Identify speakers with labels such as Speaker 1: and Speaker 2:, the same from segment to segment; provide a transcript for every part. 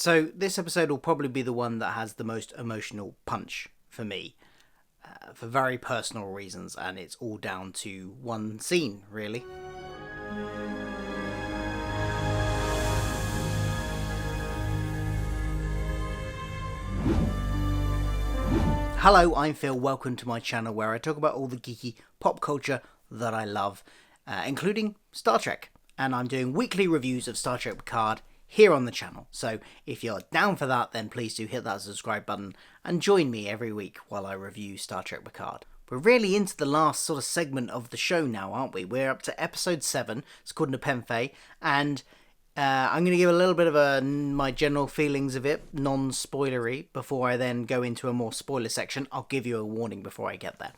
Speaker 1: So this episode will probably be the one that has the most emotional punch for me, for very personal reasons, and it's all down to one scene, really. Hello, I'm Phil. Welcome to my channel where I talk about all the geeky pop culture that I love, including Star Trek. And I'm doing weekly reviews of Star Trek Picard here on the channel. So if you're down for that, then please do hit that subscribe button and join me every week while I review Star Trek Picard. We're really into the last sort of segment of the show now, aren't we? We're up to episode 7. It's called Nepenthe, and I'm going to give a little bit of my general feelings of it, non-spoilery, before I then go into a more spoiler section. I'll give you a warning before I get there.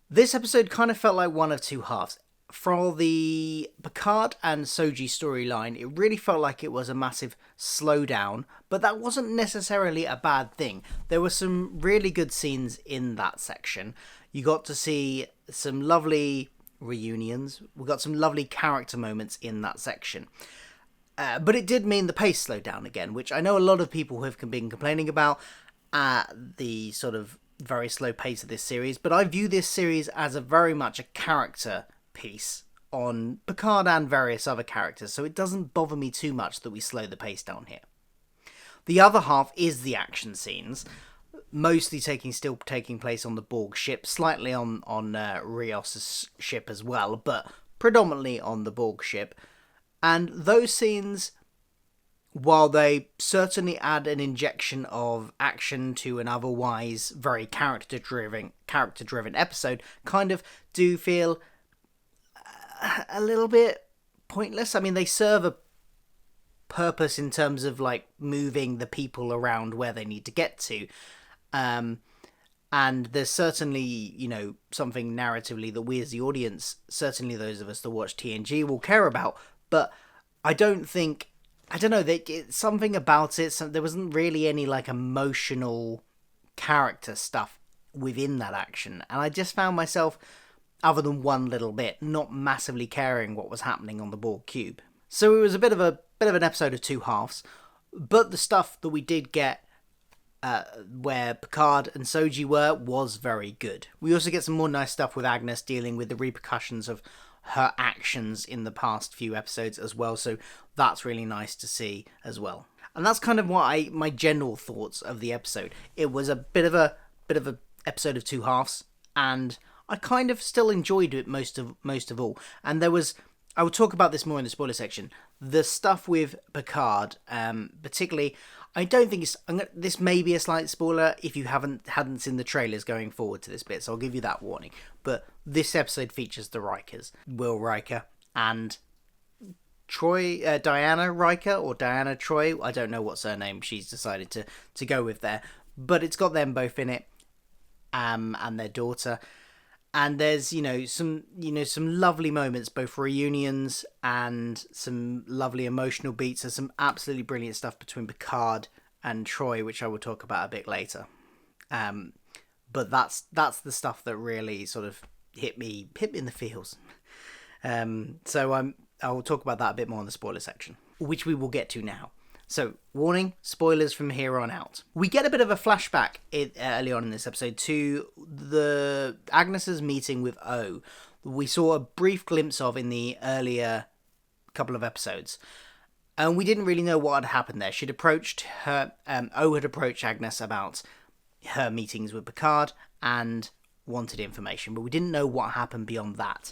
Speaker 1: This episode kind of felt like one of two halves. For the Picard and Soji storyline, it really felt like it was a massive slowdown, but that wasn't necessarily a bad thing. There were some really good scenes in that section. You got to see some lovely reunions. We got some lovely character moments in that section. But it did mean the pace slowed down again, which I know a lot of people have been complaining about, the sort of very slow pace of this series. But I view this series as very much a character piece on Picard and various other characters, so it doesn't bother me too much that we slow the pace down here. The other half is the action scenes, mostly still taking place on the Borg ship, slightly on Rios' ship as well, but predominantly on the Borg ship. And those scenes, while they certainly add an injection of action to an otherwise very character-driven episode, kind of do feel a little bit pointless. I mean, they serve a purpose in terms of like moving the people around where they need to get to. And there's certainly, something narratively that we as the audience, certainly those of us that watch TNG, will care about. But I don't know, something about it, there wasn't really any like emotional character stuff within that action. And I just found myself, other than one little bit, not massively caring what was happening on the Borg cube. So it was a bit of an episode of two halves. But the stuff that we did get where Picard and Soji was very good. We also get some more nice stuff with Agnes dealing with the repercussions of her actions in the past few episodes as well, so that's really nice to see as well. And that's kind of my general thoughts of the episode. It was a bit of a episode of two halves, and I kind of still enjoyed it most of all. And I will talk about this more in the spoiler section. The stuff with Picard, particularly, I don't think this may be a slight spoiler if you hadn't seen the trailers going forward to this bit, so I'll give you that warning. But this episode features the Rikers, Will Riker and Diana Riker, or Diana Troy. I don't know what surname she's decided to go with there, but it's got them both in it, and their daughter. And there's, some lovely moments, both reunions and some lovely emotional beats. There's some absolutely brilliant stuff between Picard and Troy, which I will talk about a bit later. But that's the stuff that really sort of hit me in the feels. So I will talk about that a bit more in the spoiler section, which we will get to now. So, warning, spoilers from here on out. We get a bit of a flashback early on in this episode to the Agnes's meeting with O. We saw a brief glimpse of in the earlier couple of episodes. And we didn't really know what had happened there. O had approached Agnes about her meetings with Picard and wanted information, but we didn't know what happened beyond that.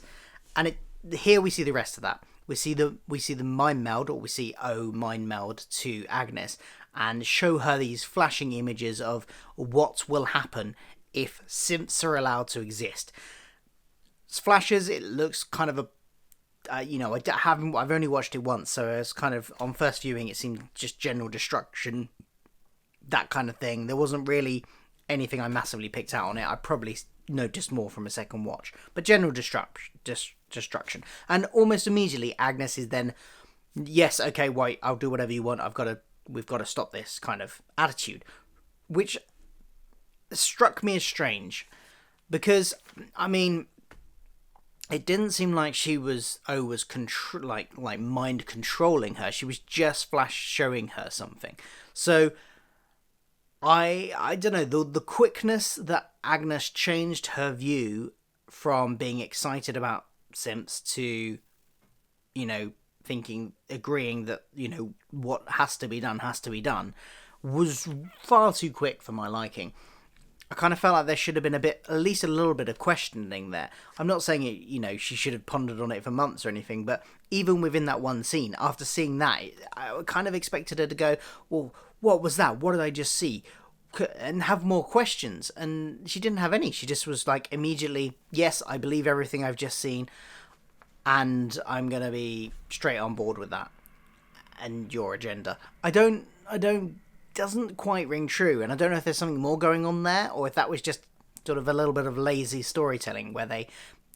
Speaker 1: And here we see the rest of that. We see the mind meld, or we see O mind meld to Agnes and show her these flashing images of what will happen if synths are allowed to exist. It's flashes. It looks kind of I've only watched it once, so it's kind of, on first viewing, it seemed just general destruction, that kind of thing. There wasn't really anything I massively picked out on it. I probably noticed more from a second watch, but general destruction. And almost immediately Agnes is then, yes, okay, wait, I'll do whatever you want, we've got to stop this kind of attitude, which struck me as strange, because I mean, it didn't seem like she was like mind controlling her. She was just flash showing her something. So I don't know, the quickness that Agnes changed her view from being excited about simps to, agreeing that, what has to be done, was far too quick for my liking. I kind of felt like there should have been at least a little bit of questioning there. I'm not saying it, she should have pondered on it for months or anything, but even within that one scene, after seeing that, I kind of expected her to go, well, what was that? What did I just see? And have more questions. And she didn't have any. She just was like immediately, yes, I believe everything I've just seen, and I'm going to be straight on board with that and your agenda. Doesn't quite ring true, and I don't know if there's something more going on there, or if that was just sort of a little bit of lazy storytelling where they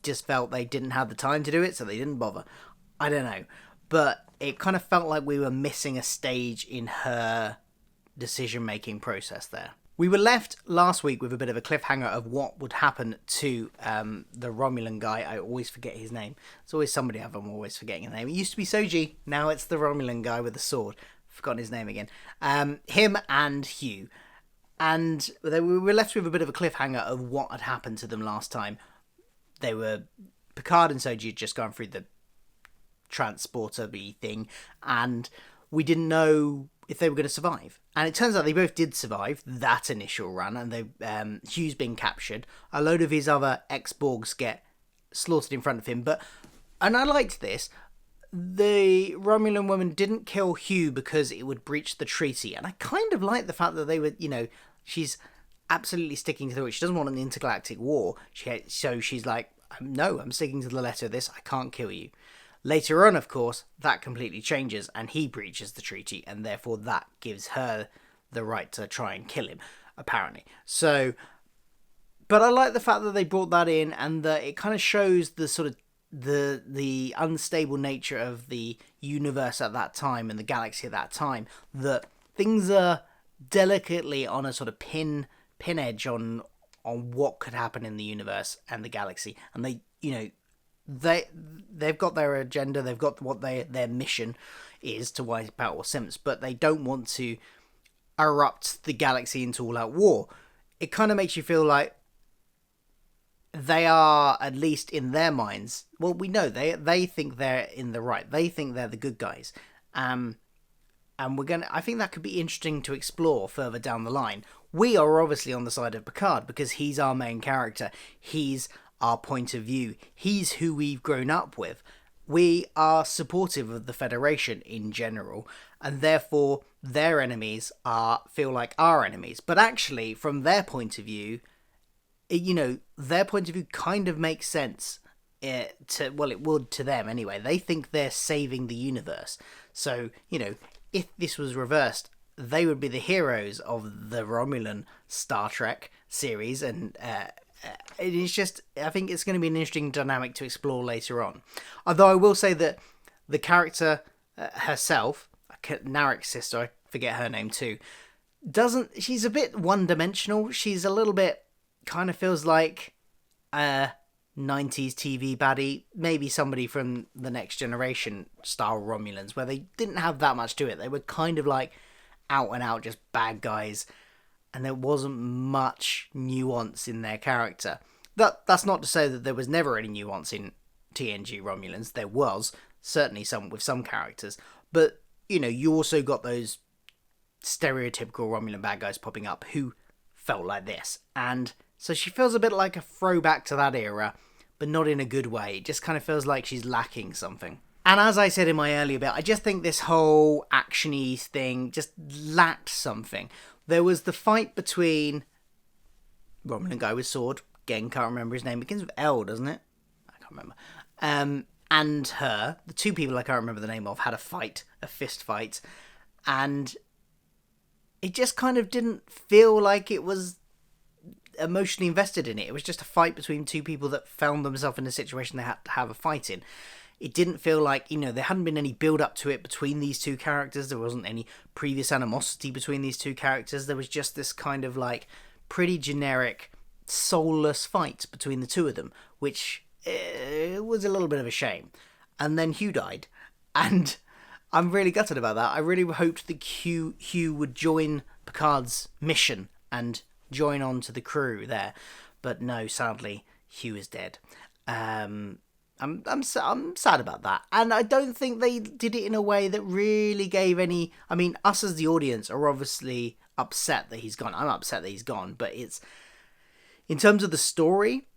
Speaker 1: just felt they didn't have the time to do it, so they didn't bother. I don't know, but it kind of felt like we were missing a stage in her decision-making process there. We were left last week with a bit of a cliffhanger of what would happen to the Romulan guy. I always forget his name. It's always somebody I'm always forgetting his name. It used to be Soji, now it's the Romulan guy with the sword. Forgotten his name again. Him and Hugh. And we were left with a bit of a cliffhanger of what had happened to them last time. Picard and Soji had just gone through the transporter-y thing, and we didn't know if they were going to survive. And it turns out they both did survive that initial run, and Hugh's been captured. A load of his other ex-Borgs get slaughtered in front of him. And I liked this. The Romulan woman didn't kill Hugh because it would breach the treaty. And I kind of like the fact that they were, she's absolutely sticking to it. She doesn't want an intergalactic war. So she's like, no, I'm sticking to the letter of this. I can't kill you. Later on, of course, that completely changes and he breaches the treaty, and therefore that gives her the right to try and kill him, apparently. So, but I like the fact that they brought that in, and that it kind of shows the sort of the unstable nature of the universe at that time and the galaxy at that time, that things are delicately on a sort of pin edge on what could happen in the universe and the galaxy. And they've got their agenda, they've got what their mission is to wipe out all simps, but they don't want to erupt the galaxy into all-out war. It kind of makes you feel like they are, at least in their minds, well, we know they think they're in the right. They think they're the good guys. And I think that could be interesting to explore further down the line. We are obviously on the side of Picard because he's our main character. He's our point of view. He's who we've grown up with. We are supportive of the Federation in general, and therefore their enemies feel like our enemies. But actually, from their point of view, their point of view kind of makes sense. It would to them anyway. They think they're saving the universe. So, if this was reversed, they would be the heroes of the Romulan Star Trek series, and it's just, I think it's going to be an interesting dynamic to explore later on. Although I will say that the character herself, Narek's sister, I forget her name too, she's a bit one-dimensional. She's a little bit, kind of feels like a 90s TV baddie, maybe somebody from the Next Generation style Romulans, where they didn't have that much to it. They were kind of like out and out just bad guys, and there wasn't much nuance in their character. That's not to say that there was never any nuance in TNG Romulans. There was, certainly with some characters, but you also got those stereotypical Romulan bad guys popping up who felt like this, and so she feels a bit like a throwback to that era, but not in a good way. It just kind of feels like she's lacking something. And as I said in my earlier bit, I just think this whole action-y thing just lacked something. There was the fight between Romulan guy with sword, again, can't remember his name, begins with L, doesn't it? I can't remember. And her, the two people I can't remember the name of, had a fist fight, and it just kind of didn't feel like it was emotionally invested in it. It was just a fight between two people that found themselves in a situation they had to have a fight in. It didn't feel like, there hadn't been any build up to it between these two characters. There wasn't any previous animosity between these two characters. There was just this kind of like pretty generic, soulless fight between the two of them, which it was a little bit of a shame. And then Hugh died, and I'm really gutted about that. I really hoped that Hugh would join Picard's mission and join on to the crew there, but no, sadly, Hugh is dead. I'm sad about that, and I don't think they did it in a way that really gave any. I mean, us as the audience are obviously upset that he's gone. I'm upset that he's gone, but it's in terms of the story,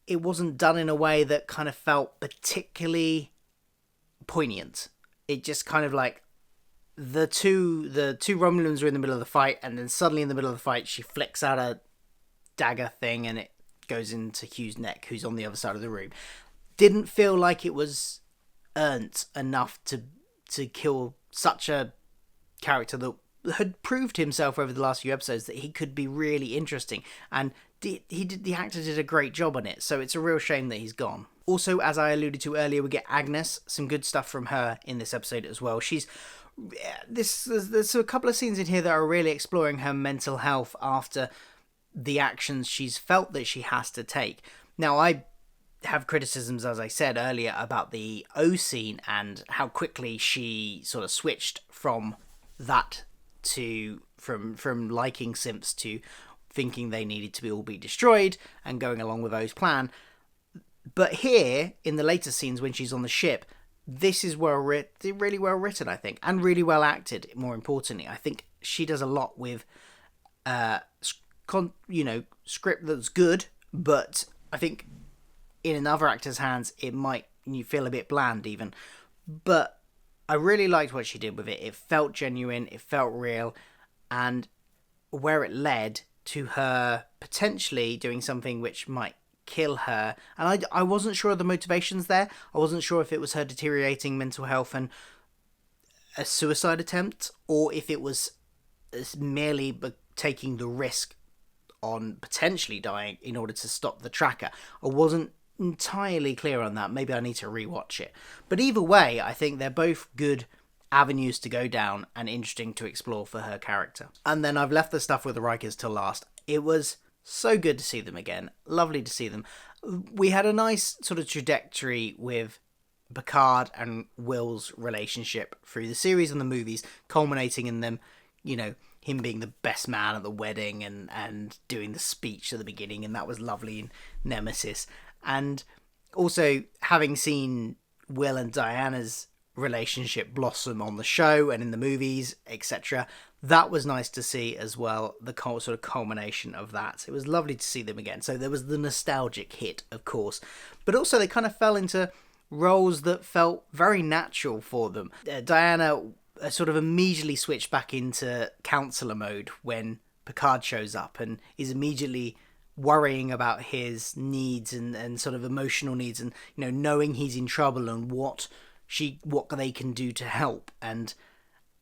Speaker 1: it wasn't done in a way that kind of felt particularly poignant. It just kind of like the two Romulans are in the middle of the fight, and then suddenly in the middle of the fight, she flicks out a dagger thing, and it goes into Hugh's neck, who's on the other side of the room. Didn't feel like it was earned enough to kill such a character that had proved himself over the last few episodes that he could be really interesting, and the actor did a great job on it. So it's a real shame that he's gone. Also, as I alluded to earlier, we get Agnes, some good stuff from her in this episode as well. There's a couple of scenes in here that are really exploring her mental health after the actions she's felt that she has to take. Now, I have criticisms, as I said earlier, about the O scene and how quickly she sort of switched from that to from liking simps to thinking they needed to all be destroyed and going along with O's plan. But here, in the later scenes when she's on the ship, this is really well written, I think, and really well acted, more importantly. I think she does a lot with script that's good, but I think in another actor's hands, you feel a bit bland even. But I really liked what she did with it. It felt genuine, it felt real, and where it led to her potentially doing something which might kill her. And I wasn't sure of the motivations there. I wasn't sure if it was her deteriorating mental health and a suicide attempt, or if it was merely taking the risk on potentially dying in order to stop the tracker. I wasn't entirely clear on that. Maybe I need to rewatch it. But either way, I think they're both good avenues to go down and interesting to explore for her character. And then I've left the stuff with the Rikers till last. It was so good to see them again. Lovely to see them. We had a nice sort of trajectory with Picard and Will's relationship through the series and the movies, culminating in them, him being the best man at the wedding and doing the speech at the beginning, and that was lovely in Nemesis. And also having seen Will and Diana's relationship blossom on the show and in the movies, etc., that was nice to see as well, the sort of culmination of that. It was lovely to see them again. So there was the nostalgic hit, of course, but also they kind of fell into roles that felt very natural for them. Diana sort of immediately switched back into counselor mode when Picard shows up and is immediately worrying about his needs and sort of emotional needs, and knowing he's in trouble and what they can do to help, and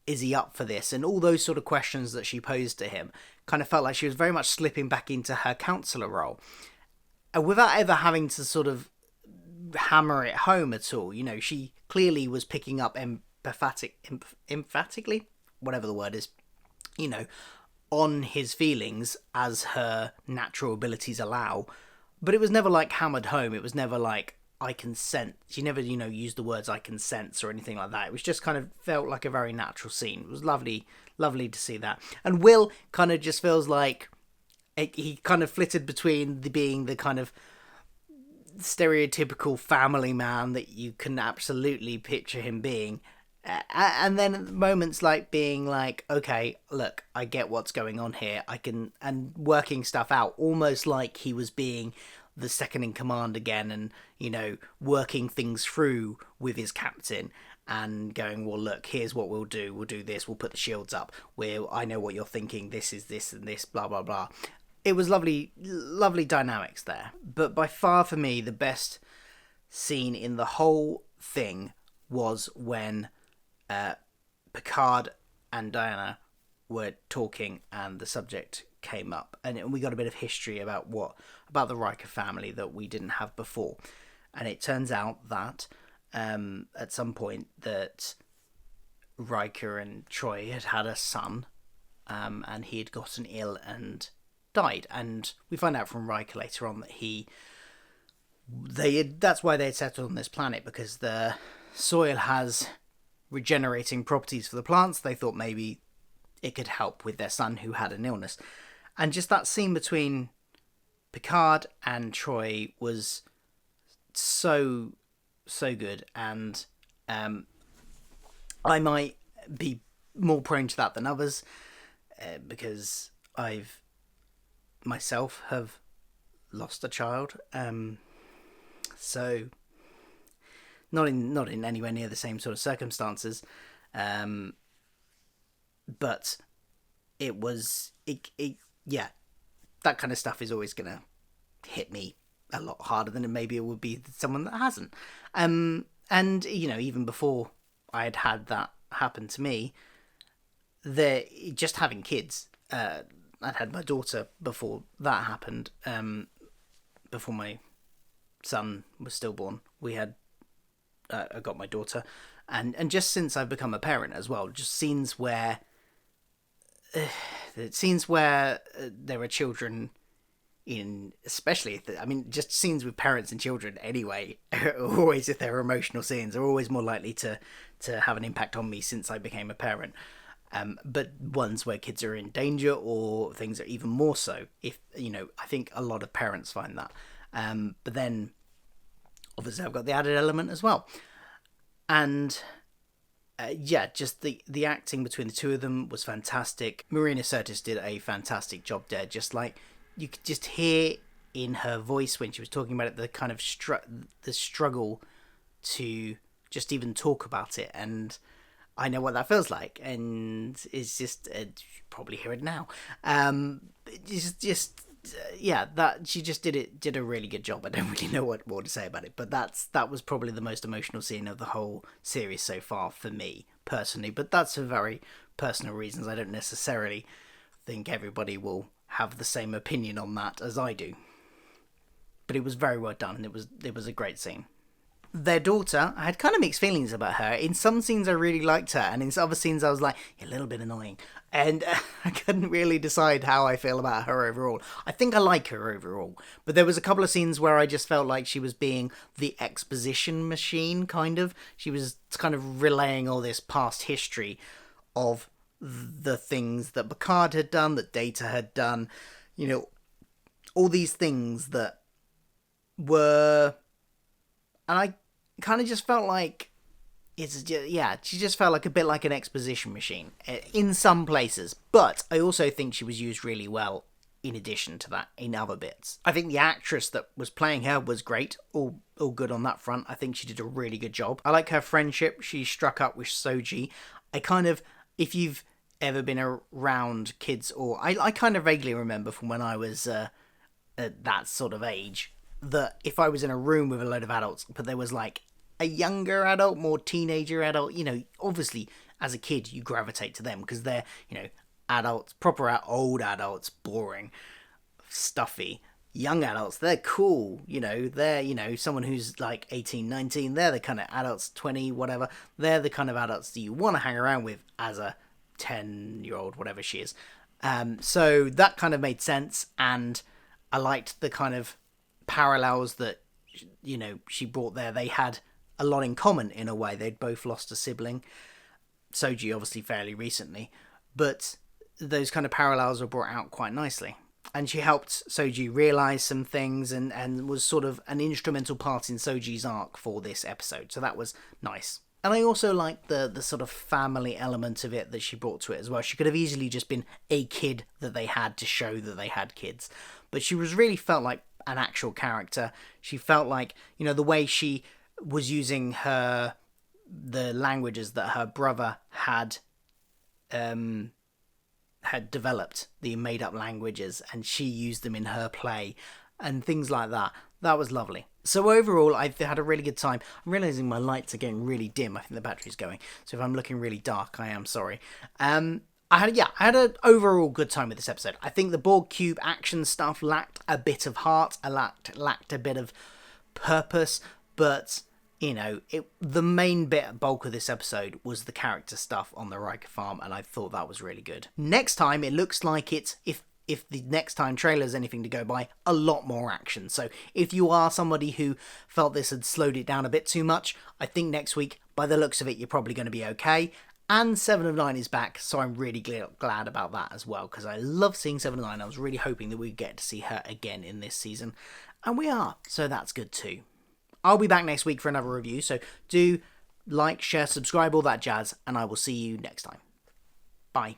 Speaker 1: is he up for this, and all those sort of questions that she posed to him. Kind of felt like she was very much slipping back into her counselor role, and without ever having to sort of hammer it home at all. She clearly was picking up emphatically, whatever the word is, on his feelings as her natural abilities allow, but it was never like hammered home. It was never like, I can sense. She never, used the words I can sense or anything like that. It was just kind of felt like a very natural scene. It was lovely to see that. And Will kind of just feels like he kind of flitted between being the kind of stereotypical family man that you can absolutely picture him being, and then moments like being like, okay, look, I get what's going on here, and working stuff out, almost like he was being the second in command again, and working things through with his captain and going, well, look, here's what we'll do this, we'll put the shields up, I know what you're thinking, this is this and this, blah blah blah. It was lovely dynamics there. But by far for me, the best scene in the whole thing was when Picard and Diana were talking and the subject came up, and we got a bit of history about the Riker family that we didn't have before. And it turns out that at some point that Riker and Troy had a son, and he had gotten ill and died. And we find out from Riker later on that he that's why they had settled on this planet, because the soil has regenerating properties for the plants. They thought maybe it could help with their son who had an illness. And just that scene between Picard and Troy was so good, and I might be more prone to that than others, because I've myself have lost a child, so not in anywhere near the same sort of circumstances, but yeah, that kind of stuff is always gonna hit me a lot harder than maybe it would be someone that hasn't. And even before I had that happen to me, just having kids, I'd had my daughter before that happened. Before my son was stillborn, I got my daughter, and just since I've become a parent as well, just scenes where there are children in, especially just scenes with parents and children anyway, always, if they're emotional scenes, are always more likely to have an impact on me since I became a parent. But ones where kids are in danger or things are even more so. If I think a lot of parents find that. But then, obviously, I've got the added element as well. And just the acting between the two of them was fantastic. Marina Sirtis did a fantastic job there. Just like you could just hear in her voice when she was talking about it, the kind of the struggle to just even talk about it. And I know what that feels like, and it's just you probably hear it now. That she just did a really good job. I don't really know what more to say about it, but that was probably the most emotional scene of the whole series so far for me personally. But that's for very personal reasons. I don't necessarily think everybody will have the same opinion on that as I do. But it was very well done, and it was a great scene. Their daughter, I had kind of mixed feelings about her. In some scenes I really liked her, and in other scenes I was like, a little bit annoying. And I couldn't really decide how I feel about her overall. I think I like her overall, but there was a couple of scenes where I just felt like she was being the exposition machine, kind of. She was kind of relaying all this past history of the things that Picard had done, that Data had done, all these things that were... And I kind of just felt like she just felt like a bit like an exposition machine in some places. But I also think she was used really well in addition to that in other bits. I think the actress that was playing her was great, all good on that front. I think she did a really good job. I like her friendship she struck up with Soji. If you've ever been around kids, or I kind of vaguely remember from when I was at that sort of age, that if I was in a room with a load of adults, but there was like a younger adult, more teenager adult, obviously as a kid you gravitate to them because they're, adults, proper old adults, boring, stuffy. Young adults, they're cool, they're, someone who's like 18, 19, they're the kind of adults, 20, whatever, they're the kind of adults that you want to hang around with as a 10-year-old, whatever she is. So that kind of made sense, and I liked the kind of parallels that, she brought there. They had a lot in common in a way. They'd both lost a sibling. Soji, obviously, fairly recently, but those kind of parallels were brought out quite nicely. And she helped Soji realise some things and was sort of an instrumental part in Soji's arc for this episode. So that was nice. And I also liked the sort of family element of it that she brought to it as well. She could have easily just been a kid that they had to show that they had kids. But she really felt like an actual character. She felt like, the way she was using the languages that her brother had developed, the made-up languages, and she used them in her play and things like that. That was lovely. So overall, I've had a really good time. I'm realising my lights are getting really dim. I think the battery's going. So if I'm looking really dark, I am sorry. I had an overall good time with this episode. I think the Borg Cube action stuff lacked a bit of heart, lacked a bit of purpose, but, the main bulk of this episode was the character stuff on the Riker farm, and I thought that was really good. Next time, it looks like if if the next time trailer's anything to go by, a lot more action. So if you are somebody who felt this had slowed it down a bit too much, I think next week, by the looks of it, you're probably going to be okay. And 7 of 9 is back, so I'm really glad about that as well, because I love seeing 7 of 9. I was really hoping that we'd get to see her again in this season, and we are, so that's good too. I'll be back next week for another review, so do like, share, subscribe, all that jazz, and I will see you next time. Bye.